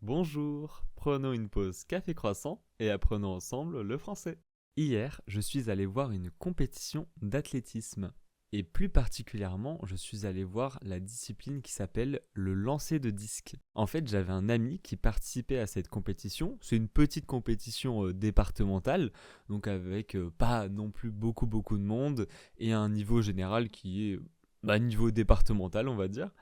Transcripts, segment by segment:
Bonjour, prenons une pause café croissant et apprenons ensemble le français. Hier, je suis allé voir une compétition d'athlétisme. Et plus particulièrement, je suis allé voir la discipline qui s'appelle le lancer de disque. En fait, j'avais un ami qui participait à cette compétition. C'est une petite compétition départementale, donc avec pas non plus beaucoup de monde et un niveau général qui est niveau départemental, on va dire.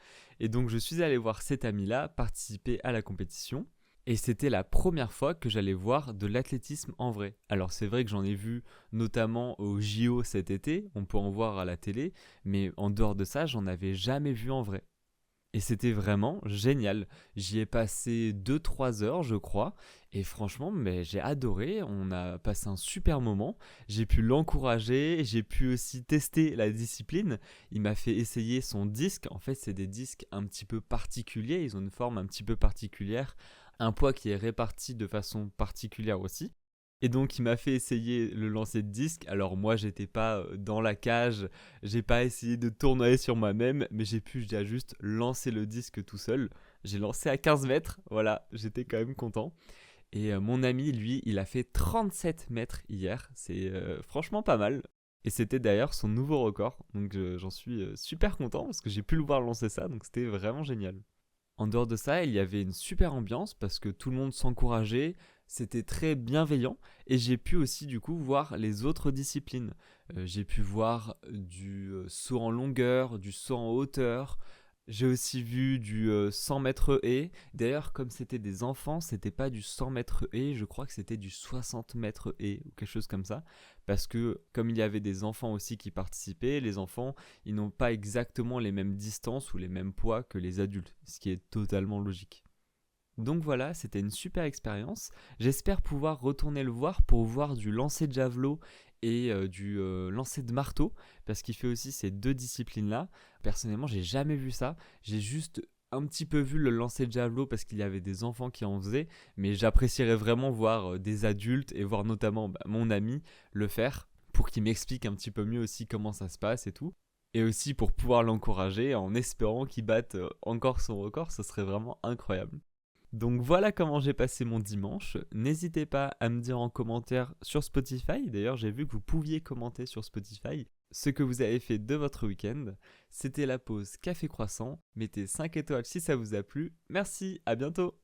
Et donc, je suis allé voir cet ami-là participer à la compétition. Et c'était la première fois que j'allais voir de l'athlétisme en vrai. Alors c'est vrai que j'en ai vu notamment au JO cet été, on peut en voir à la télé, mais en dehors de ça, j'en avais jamais vu en vrai. Et c'était vraiment génial. J'y ai passé 2 3 heures, je crois. Et franchement, mais j'ai adoré. On a passé un super moment. J'ai pu l'encourager. J'ai pu aussi tester la discipline. Il m'a fait essayer son disque. En fait, c'est des disques un petit peu particuliers. Ils ont une forme un petit peu particulière. Un poids qui est réparti de façon particulière aussi. Et donc il m'a fait essayer le lancer de disque. Alors moi j'étais pas dans la cage, j'ai pas essayé de tournoyer sur moi-même, mais j'ai pu déjà juste lancer le disque tout seul. J'ai lancé à 15 mètres, voilà, j'étais quand même content. Et mon ami, lui, il a fait 37 mètres hier, c'est franchement pas mal. Et c'était d'ailleurs son nouveau record, donc j'en suis super content parce que j'ai pu le voir lancer ça, donc c'était vraiment génial. En dehors de ça, il y avait une super ambiance parce que tout le monde s'encourageait, c'était très bienveillant et j'ai pu aussi du coup voir les autres disciplines. J'ai pu voir du saut en longueur, du saut en hauteur. J'ai aussi vu du 100 mètres haies. D'ailleurs, comme c'était des enfants, c'était pas du 100 mètres haies, je crois que c'était du 60 mètres haies ou quelque chose comme ça. Parce que comme il y avait des enfants aussi qui participaient, les enfants ils n'ont pas exactement les mêmes distances ou les mêmes poids que les adultes, ce qui est totalement logique. Donc voilà, c'était une super expérience. J'espère pouvoir retourner le voir pour voir du lancer de javelot et du lancer de marteau, parce qu'il fait aussi ces deux disciplines-là. Personnellement, j'ai jamais vu ça. J'ai juste un petit peu vu le lancer de javelot parce qu'il y avait des enfants qui en faisaient, mais j'apprécierais vraiment voir des adultes et voir notamment mon ami le faire pour qu'il m'explique un petit peu mieux aussi comment ça se passe et tout. Et aussi pour pouvoir l'encourager en espérant qu'il batte encore son record, ce serait vraiment incroyable. Donc voilà comment j'ai passé mon dimanche. N'hésitez pas à me dire en commentaire sur Spotify. D'ailleurs, j'ai vu que vous pouviez commenter sur Spotify ce que vous avez fait de votre week-end. C'était la pause café croissant. Mettez 5 étoiles si ça vous a plu. Merci, à bientôt.